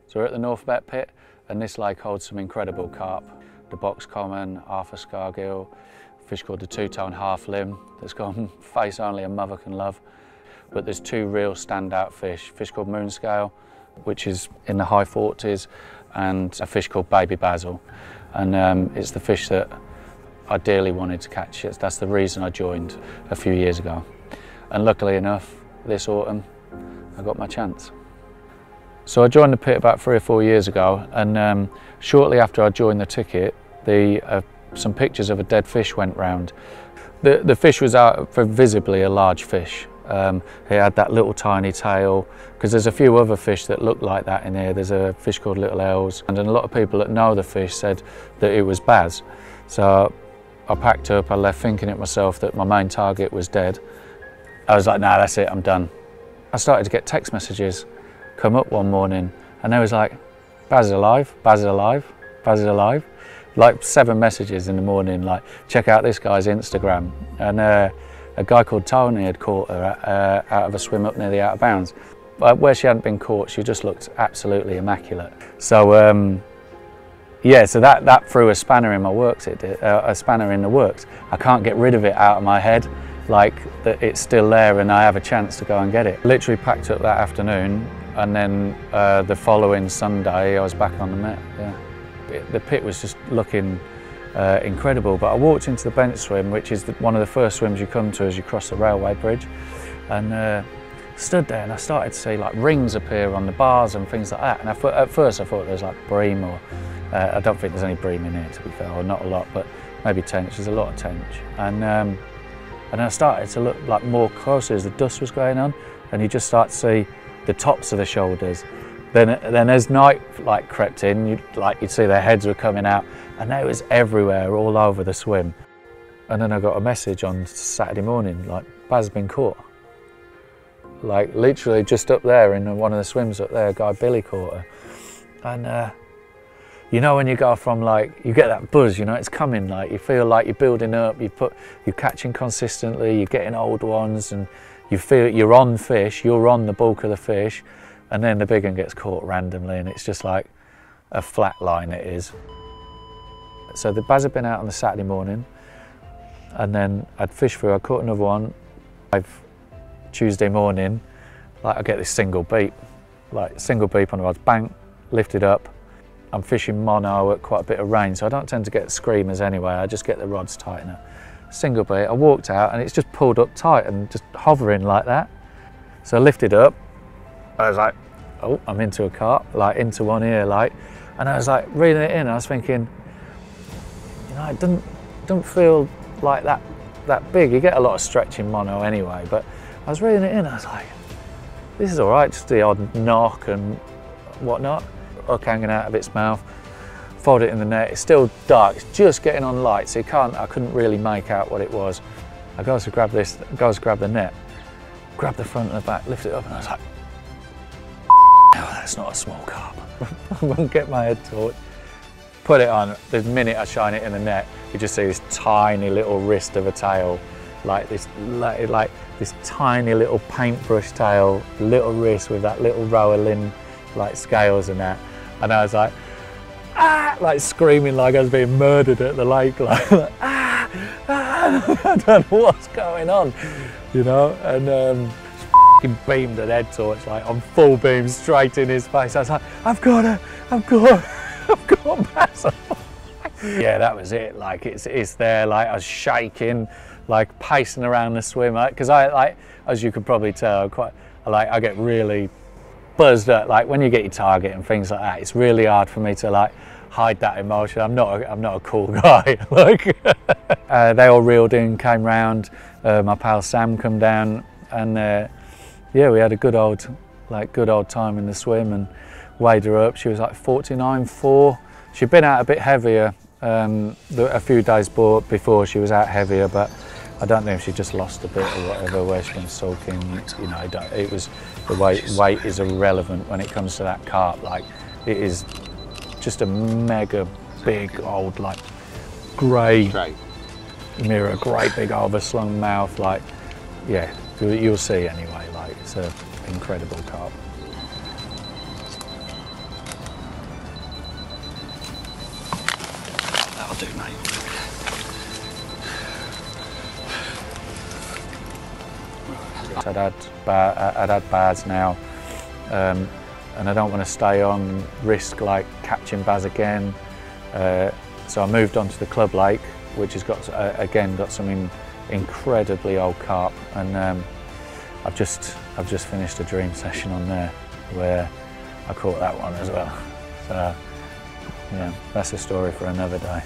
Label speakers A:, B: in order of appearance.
A: So we're at the North Bet pit, and this lake holds some incredible carp. The box common, Arthur scargill, a fish called the two-tone half limb that's got a face only a mother can love. But there's two real standout fish, a fish called moonscale, which is in the high 40s, and a fish called Baby Basil. And it's the fish that I dearly wanted to catch. That's the reason I joined a few years ago. And luckily enough, this autumn, I got my chance. So I joined the pit about 3 or 4 years ago, and shortly after I joined the ticket, some pictures of a dead fish went round. The fish was out for visibly a large fish. He had that little tiny tail, because there's a few other fish that look like that in here. There's a fish called Little Elves, and a lot of people that know the fish said that it was Baz. So I packed up, I left thinking it myself that my main target was dead. I was like, nah, that's it, I'm done. I started to get text messages come up one morning, and they was like, Baz is alive, Baz is alive, Baz is alive. Like 7 messages in the morning, like, check out this guy's Instagram. And a guy called Tony had caught her out of a swim up near the out of bounds. But where she hadn't been caught, she just looked absolutely immaculate. So yeah, so that threw a spanner in my works. It did, a spanner in the works. I can't get rid of it out of my head, like that it's still there and I have a chance to go and get it. Literally packed up that afternoon, and then the following Sunday I was back on the Met. Yeah. The pit was just looking incredible, but I walked into the bench swim, which is one of the first swims you come to as you cross the railway bridge, and stood there and I started to see like rings appear on the bars and things like that. And at first I thought there was like bream, or I don't think there's any bream in here, to be fair, or not a lot, but maybe tench. There's a lot of tench. And I started to look like more closer as the dusk was going on, and you just start to see the tops of the shoulders. Then as night like crept in, you'd see their heads were coming out, and they was everywhere, all over the swim. And then I got a message on Saturday morning, like, Baz has been caught. Like literally just up there in one of the swims up there, guy Billy caught her. And you know when you go from like, you get that buzz, you know, it's coming, like you feel like you're building up, you're catching consistently, you're getting old ones, and you feel you're on fish, you're on the bulk of the fish. And then the big one gets caught randomly, and it's just like a flat line, it is. So the Baz had been out on the Saturday morning, and then I'd fished through, I caught another one. Tuesday morning, like I get this single beep on the rods, bang, lifted up. I'm fishing mono at quite a bit of rain, so I don't tend to get screamers anyway, I just get the rods tightener. Single beat, I walked out and it's just pulled up tight and just hovering like that. So I lifted up, I was like, oh, I'm into a carp, like into one ear, like, and I was like reeling it in. I was thinking, you know, it doesn't feel like that big. You get a lot of stretching mono anyway, but I was reeling it in. I was like, this is all right, just the odd knock and whatnot. Hook hanging out of its mouth, fold it in the net. It's still dark. It's just getting on light, so I couldn't really make out what it was. I goes to grab the net, grab the front and the back, lift it up, and I was like, no, that's not a small carp. I won't get my head torch. Put it on. The minute I shine it in the net, you just see this tiny little wrist of a tail, like this tiny little paintbrush tail, little wrist with that little row of limb, like scales and that. And I was like, ah, like screaming like I was being murdered at the lake, like ah, ah. I don't know what's going on, you know. And beamed an head torch like on full beam straight in his face. I was like, I've got Basil. Yeah, that was it. Like it's there. Like I was shaking, like pacing around the swim, because I like, as you could probably tell, I get really buzzed up. Like when you get your target and things like that, it's really hard for me to like hide that emotion. I'm not a cool guy. Like they all reeled in, came round. My pal Sam come down, and yeah, we had a good old time in the swim and weighed her up. She was like 49.4. She'd been out a bit heavier a few days before. She was out heavier, but I don't know if she just lost a bit or whatever, where she's been soaking. You know, it was the weight is irrelevant when it comes to that carp. Like it is just a mega big old like grey mirror, great big overslung mouth. Like yeah, you'll see anyway. Like it's an incredible carp. do, mate. I'd had bads now, and I don't want to stay on risk like catching bass again. So I moved on to the club lake, which has got again got some incredibly old carp, and I've just finished a dream session on there where I caught that one as well. So yeah, that's a story for another day.